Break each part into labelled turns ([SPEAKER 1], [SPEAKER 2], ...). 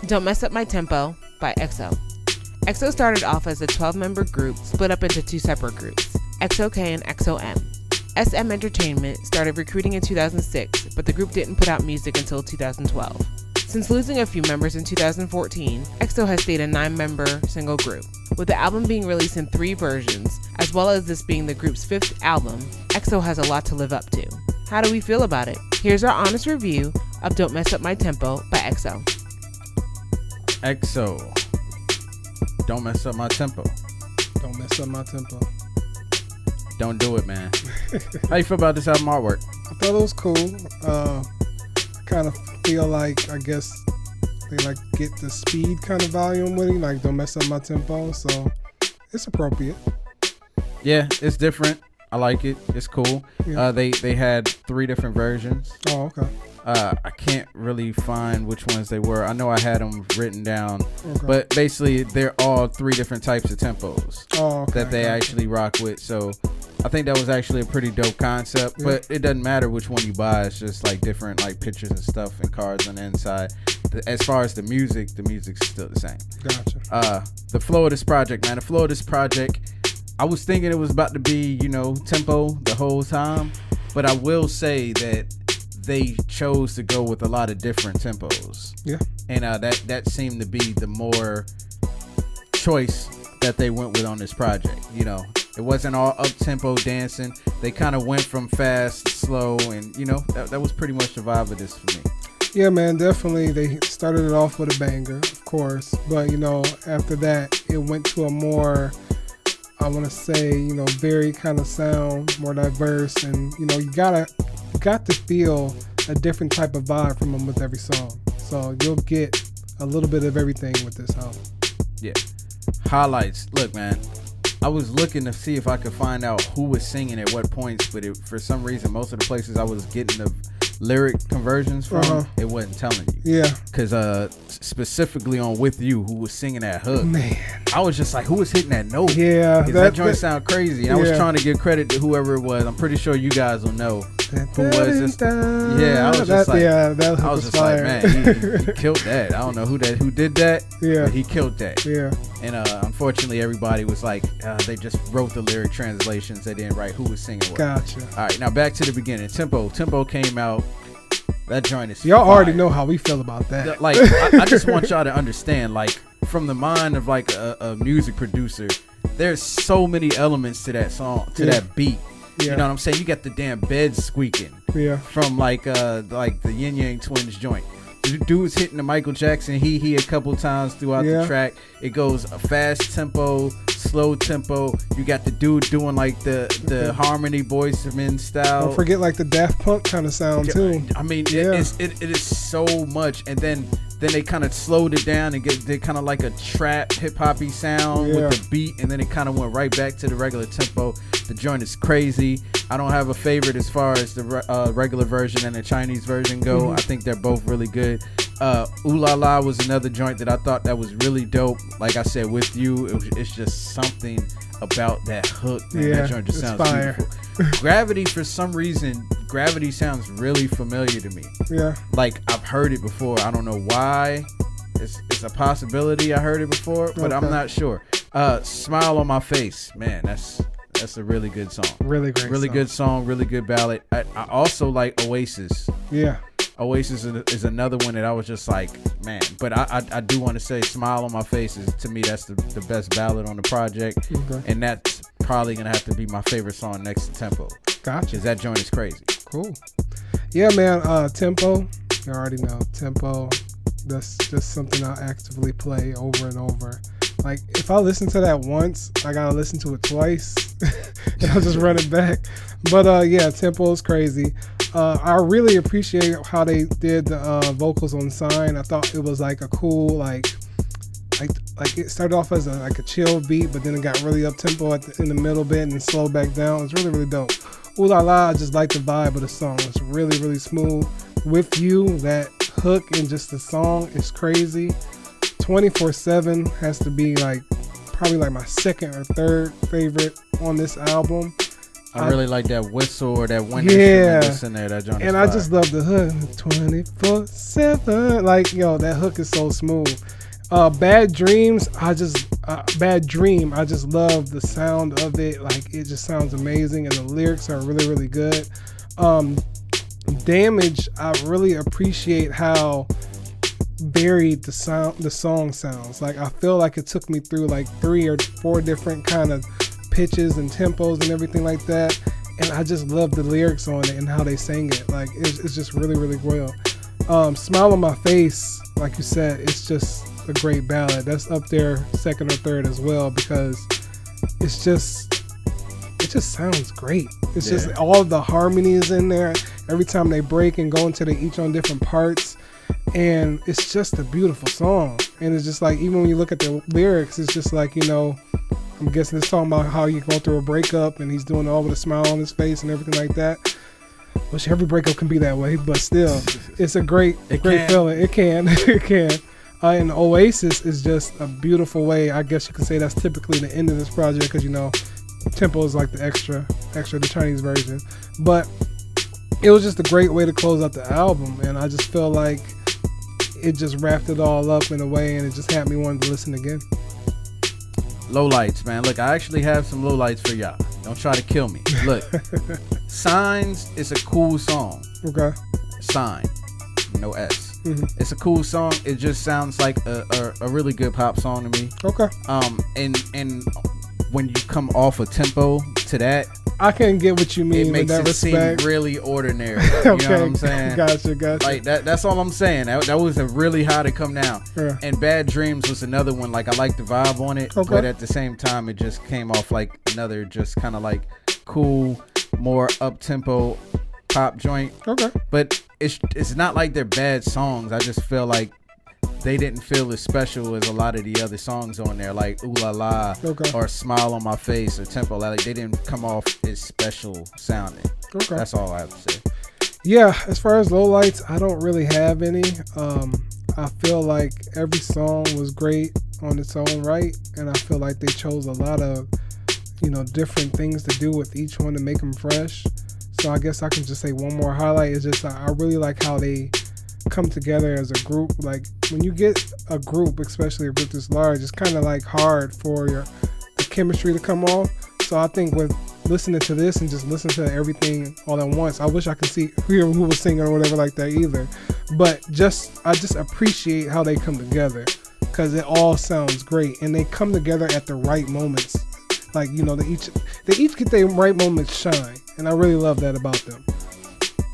[SPEAKER 1] Don't Mess Up My Tempo by Exo. Exo started off as a 12-member group split up into two separate groups, Exo K and Exo-M. SM Entertainment started recruiting in 2006, but the group didn't put out music until 2012. Since losing a few members in 2014, Exo has stayed a 9-member single group. With the album being released in 3 versions, as well as this being the group's 5th album, Exo has a lot to live up to. How do we feel about it? Here's our honest review of Don't Mess Up My Tempo by Exo.
[SPEAKER 2] Exo. Don't mess up my tempo.
[SPEAKER 3] Don't mess up my tempo.
[SPEAKER 2] Don't do it, man. How you feel about this album artwork?
[SPEAKER 3] I thought it was cool. I kind of feel like, I guess, they like get the speed kind of volume with it. Like, don't mess up my tempo. So, it's appropriate.
[SPEAKER 2] Yeah, it's different. I like it. It's cool.
[SPEAKER 3] Yeah.
[SPEAKER 2] They had 3 different versions.
[SPEAKER 3] Oh, okay.
[SPEAKER 2] I can't really find which ones they were. I know I had them written down,
[SPEAKER 3] Okay.
[SPEAKER 2] but basically they're all 3 different types of tempos that they actually rock with. So I think that was actually a pretty dope concept.
[SPEAKER 3] Yeah.
[SPEAKER 2] But it doesn't matter which one you buy. It's just like different like pictures and stuff and cards on the inside. As far as the music's still the same.
[SPEAKER 3] Gotcha.
[SPEAKER 2] The flow of this project, man. The flow of this project, I was thinking it was about to be, tempo the whole time, but I will say that they chose to go with a lot of different tempos.
[SPEAKER 3] Yeah.
[SPEAKER 2] And that seemed to be the more choice that they went with on this project. It wasn't all up tempo dancing. They kind of went from fast, slow, and that was pretty much the vibe of this for me.
[SPEAKER 3] Yeah, man, definitely. They started it off with a banger, of course, but after that, it went to a more, I want to say, very kind of sound, more diverse, and you got to feel a different type of vibe from them with every song. So you'll get a little bit of everything with this album.
[SPEAKER 2] Yeah. Highlights. Look, man, I was looking to see if I could find out who was singing at what points, but for some reason, most of the places I was getting the lyric conversions from, it wasn't telling you.
[SPEAKER 3] Yeah.
[SPEAKER 2] Because specifically on With You, who was singing that hook,
[SPEAKER 3] man,
[SPEAKER 2] I was just like, who was hitting that note?
[SPEAKER 3] Yeah.
[SPEAKER 2] That joint sound crazy. And I was trying to give credit to whoever it was. I'm pretty sure you guys will know who was this. Yeah, I was just like,
[SPEAKER 3] that
[SPEAKER 2] I was just
[SPEAKER 3] fire.
[SPEAKER 2] like, man, he killed that. I don't know who did that.
[SPEAKER 3] Yeah.
[SPEAKER 2] But he killed that.
[SPEAKER 3] Yeah.
[SPEAKER 2] And unfortunately, everybody was like, they just wrote the lyric translations. They didn't write who was singing what.
[SPEAKER 3] Gotcha.
[SPEAKER 2] All right, now back to the beginning. Tempo came out. That joint is
[SPEAKER 3] y'all
[SPEAKER 2] fire.
[SPEAKER 3] already know how we feel about that.
[SPEAKER 2] Like, I just want y'all to understand, like, from the mind of like a music producer, there's so many elements to that song, to that beat.
[SPEAKER 3] Yeah.
[SPEAKER 2] You know what I'm saying? You got the damn bed squeaking.
[SPEAKER 3] Yeah.
[SPEAKER 2] From like the Yin Yang Twins joint. The dude's hitting the Michael Jackson he a couple times throughout the track. It goes a fast tempo, slow tempo. You got the dude doing like the harmony Boyz II Men style.
[SPEAKER 3] Don't forget like the Daft Punk kind of sound too.
[SPEAKER 2] I mean, it is so much, and then they kind of slowed it down and they kind of like a trap hip hoppy sound with the beat, and then it kind of went right back to the regular tempo. The joint is crazy. I don't have a favorite as far as the regular version and the Chinese version go.
[SPEAKER 3] Mm-hmm.
[SPEAKER 2] I think they're both really good. Ooh La La was another joint that I thought that was really dope. Like I said, With You, it's just something about that hook, man. That joint just sounds
[SPEAKER 3] fire.
[SPEAKER 2] beautiful. Gravity, for some reason, Gravity sounds really familiar to me.
[SPEAKER 3] Yeah.
[SPEAKER 2] Like, I've heard it before. I don't know why. It's a possibility I heard it before, but I'm not sure. Smile on My Face, man, that's a really good song.
[SPEAKER 3] Really great
[SPEAKER 2] Really
[SPEAKER 3] song.
[SPEAKER 2] good song, really good ballad. I also like Oasis.
[SPEAKER 3] Yeah.
[SPEAKER 2] Oasis is another one that I was just like, man. But I do want to say Smile on My Face is, to me, that's the best ballad on the project.
[SPEAKER 3] Okay.
[SPEAKER 2] And that's probably going to have to be my favorite song next to Tempo.
[SPEAKER 3] Gotcha.
[SPEAKER 2] Because that joint is crazy.
[SPEAKER 3] Cool. Yeah, man. Tempo. You already know. Tempo. That's just something I actively play over and over. Like, if I listen to that once, I gotta listen to it twice. And I'll just run it back. But yeah, Tempo is crazy. I really appreciate how they did the vocals on Sign. I thought it was like a cool, like it started off as a chill beat, but then it got really up tempo in the middle bit and slowed back down. It's really, really dope. Ooh La La, I just like the vibe of the song. It's really, really smooth. With You, that hook and just the song is crazy. 24/7 has to be like probably like my second or third favorite on this album.
[SPEAKER 2] I really like that whistle or that wind instrument that's in there. That joint
[SPEAKER 3] and I just love the hook 24/7. Like, yo, that hook is so smooth. Bad Dream. I just love the sound of it. Like, it just sounds amazing, and the lyrics are really, really good. Damage. I really appreciate how varied the song sounds. Like, I feel like it took me through like 3 or 4 different kind of pitches and tempos and everything like that, and I just love the lyrics on it and how they sang it. Like, it's just really, really well. Smile on My Face, like you said, it's just a great ballad. That's up there second or third as well, because it just sounds great. It's just all the harmonies in there every time they break and go into each on different parts, and it's just a beautiful song. And it's just like, even when you look at the lyrics, it's just like, you know, I'm guessing it's talking about how you go through a breakup and he's doing it all with a smile on his face and everything like that. Wish every breakup can be that way, but still, it's a great feeling. It can. And Oasis is just a beautiful way. I guess you could say that's typically the end of this project, because, you know, tempo is like the extra, the Chinese version. But it was just a great way to close out the album, and I just feel like it just wrapped it all up in a way, and it just had me wanting to listen again.
[SPEAKER 2] Lowlights, man. Look, I actually have some lowlights for y'all. Don't try to kill me. Look, Signs is a cool song.
[SPEAKER 3] Okay.
[SPEAKER 2] Sign, no S.
[SPEAKER 3] Mm-hmm.
[SPEAKER 2] It's a cool song. It just sounds like a really good pop song to me.
[SPEAKER 3] Okay.
[SPEAKER 2] And when you come off a tempo to that,
[SPEAKER 3] I can get what you mean.
[SPEAKER 2] It makes
[SPEAKER 3] in that
[SPEAKER 2] it
[SPEAKER 3] respect.
[SPEAKER 2] seem really ordinary. You know what I'm saying?
[SPEAKER 3] Gotcha.
[SPEAKER 2] Like that's all I'm saying. That was a really high to come down.
[SPEAKER 3] Yeah.
[SPEAKER 2] And Bad Dreams was another one. Like, I like the vibe on it,
[SPEAKER 3] okay,
[SPEAKER 2] but at the same time, it just came off like another just kind of like cool, more up tempo pop joint.
[SPEAKER 3] Okay.
[SPEAKER 2] But it's not like they're bad songs. I just feel like they didn't feel as special as a lot of the other songs on there, like Ooh La La,
[SPEAKER 3] okay,
[SPEAKER 2] or Smile on My Face, or Tempo. Like, they didn't come off as special sounding.
[SPEAKER 3] Okay.
[SPEAKER 2] That's all I have to say.
[SPEAKER 3] Yeah, as far as lowlights, I don't really have any. I feel like every song was great on its own right, and I feel like they chose a lot of, you know, different things to do with each one to make them fresh. So I guess I can just say one more highlight is just I really like how they come together as a group. Like, when you get a group, especially a group this large, it's kind of like hard for the chemistry to come off. So I think with listening to this and just listening to everything all at once, I wish I could hear who was singing or whatever like that either. But I just appreciate how they come together, because it all sounds great, and they come together at the right moments. Like, you know, they each get their right moments shine, and I really love that about them.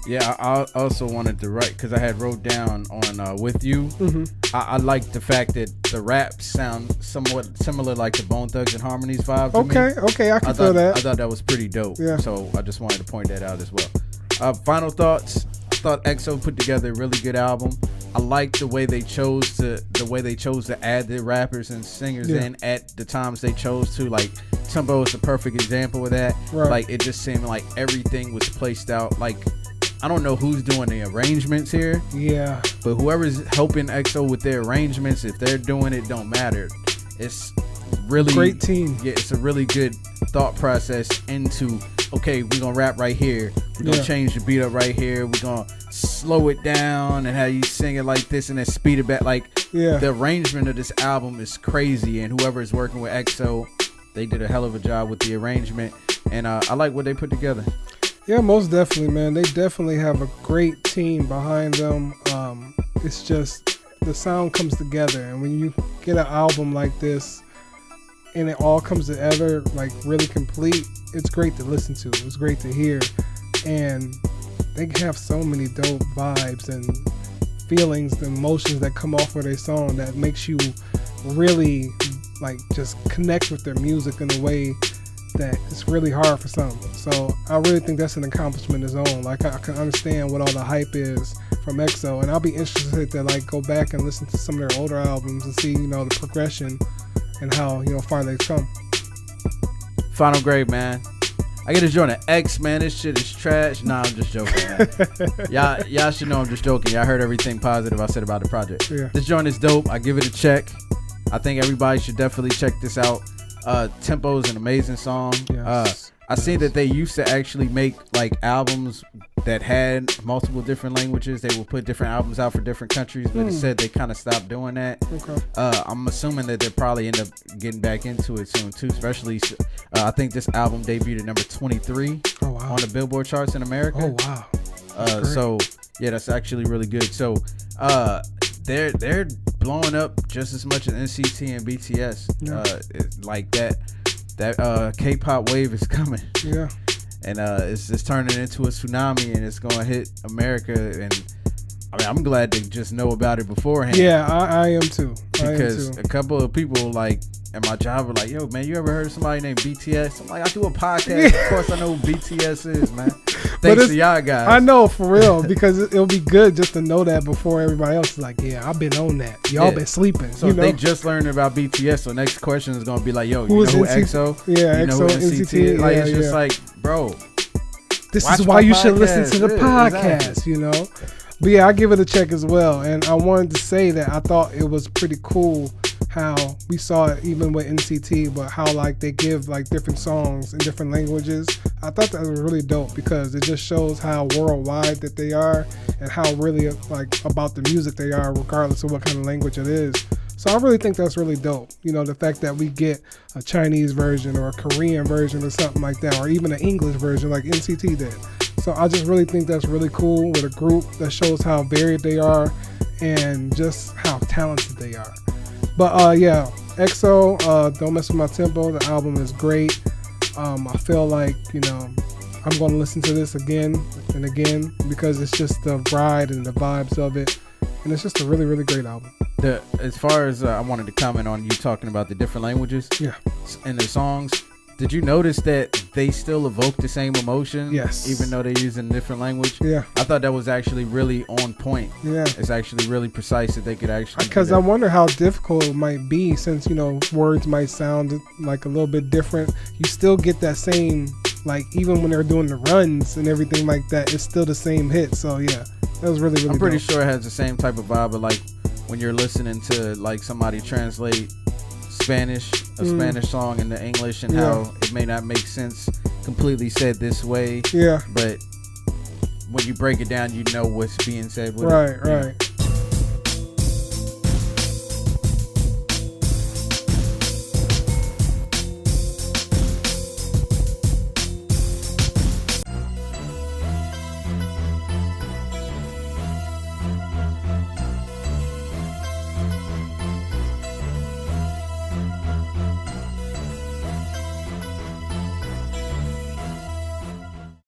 [SPEAKER 2] Yeah, I also wanted to write, because I had wrote down on With You.
[SPEAKER 3] Mm-hmm.
[SPEAKER 2] I like the fact that the raps sound somewhat similar, like the Bone Thugs and Harmonies vibe.
[SPEAKER 3] Okay, I can feel that.
[SPEAKER 2] I thought that was pretty dope.
[SPEAKER 3] Yeah.
[SPEAKER 2] So I just wanted to point that out as well. Final thoughts. I thought EXO put together a really good album. I like the way they chose to add the rappers and singers in at the times they chose to. Like, Tempo is the perfect example of that.
[SPEAKER 3] Right.
[SPEAKER 2] Like, it just seemed like everything was placed out. Like, I don't know who's doing the arrangements here.
[SPEAKER 3] Yeah.
[SPEAKER 2] But whoever's helping EXO with their arrangements, if they're doing it, don't matter. It's really
[SPEAKER 3] great team.
[SPEAKER 2] Yeah, it's a really good thought process into, okay, we're gonna rap right here. We're gonna change the beat up right here. We're gonna slow it down and how you sing it like this and then speed it back. Like, the arrangement of this album is crazy, and whoever is working with EXO, they did a hell of a job with the arrangement, and I like what they put together.
[SPEAKER 3] Yeah, most definitely, man. They definitely have a great team behind them. It's just the sound comes together, and when you get an album like this and it all comes together like really complete, it's great to listen to. It's great to hear, and they have so many dope vibes and feelings and emotions that come off of their song that makes you really like just connect with their music in a way that it's really hard for some. So I really think that's an accomplishment in its own. Like, I can understand what all the hype is from EXO, and I'll be interested to like go back and listen to some of their older albums and see, you know, the progression and how, you know, far they've come.
[SPEAKER 2] Final grade, man. I get to join an X, man. This shit is trash. Nah, I'm just joking, man. y'all should know I'm just joking. Y'all heard everything positive I said about the project.
[SPEAKER 3] Yeah.
[SPEAKER 2] This joint is dope. I give it a check. I think everybody should definitely check this out. Tempo is an amazing song.
[SPEAKER 3] Yes.
[SPEAKER 2] I seen that they used to actually make like albums that had multiple different languages. They would put different albums out for different countries, but it said they kind of stopped doing that.
[SPEAKER 3] Okay.
[SPEAKER 2] I'm assuming that they'll probably end up getting back into it soon too. Especially, I think this album debuted at number 23 on the Billboard charts in America.
[SPEAKER 3] Oh wow.
[SPEAKER 2] So yeah, that's actually really good. So they're blowing up just as much as NCT and BTS. Yeah. Like that K-pop wave is coming.
[SPEAKER 3] Yeah.
[SPEAKER 2] And it's turning into a tsunami, and it's gonna hit America. And I mean, I'm glad to just know about it beforehand.
[SPEAKER 3] Yeah, I am too.
[SPEAKER 2] Because a couple of people like at my job were like, "Yo, man, you ever heard of somebody named BTS?" I'm like, "I do a podcast. Of course, I know who BTS is, man." Thanks to y'all guys.
[SPEAKER 3] I know, for real, because it'll be good just to know that before everybody else is like, "Yeah, I've been on that. Y'all been sleeping."
[SPEAKER 2] So if they just learned about BTS, so next question is gonna be like, "Yo, you know who EXO?
[SPEAKER 3] Yeah,
[SPEAKER 2] you know
[SPEAKER 3] EXO,
[SPEAKER 2] who NCT is?" Like, it's just like, bro,
[SPEAKER 3] this is why you should listen to the podcast.
[SPEAKER 2] Exactly.
[SPEAKER 3] You know. But yeah, I give it a check as well. And I wanted to say that I thought it was pretty cool how we saw it even with NCT, but how like they give like different songs in different languages. I thought that was really dope because it just shows how worldwide that they are and how really like about the music they are, regardless of what kind of language it is. So I really think that's really dope. You know, the fact that we get a Chinese version or a Korean version or something like that, or even an English version like NCT did. So I just really think that's really cool with a group that shows how varied they are and just how talented they are. But yeah, EXO, Don't Mess With My Tempo, the album is great. I feel like, you know, I'm going to listen to this again and again because it's just the ride and the vibes of it. And it's just a really, really great album.
[SPEAKER 2] As far as I wanted to comment on you talking about the different languages in the songs, did you notice that they still evoke the same emotion?
[SPEAKER 3] Yes.
[SPEAKER 2] Even though they're using a different language?
[SPEAKER 3] Yeah.
[SPEAKER 2] I thought that was actually really on point.
[SPEAKER 3] Yeah.
[SPEAKER 2] It's actually really precise that they could actually.
[SPEAKER 3] Because I wonder how difficult it might be since, you know, words might sound like a little bit different. You still get that same, like, even when they're doing the runs and everything like that, it's still the same hit. So, yeah, that was really, really
[SPEAKER 2] I'm pretty
[SPEAKER 3] dope.
[SPEAKER 2] sure it has the same type of vibe, but like when you're listening to like somebody translate Spanish song into English and how it may not make sense completely said this way, but when you break it down, you know what's being said with
[SPEAKER 3] right.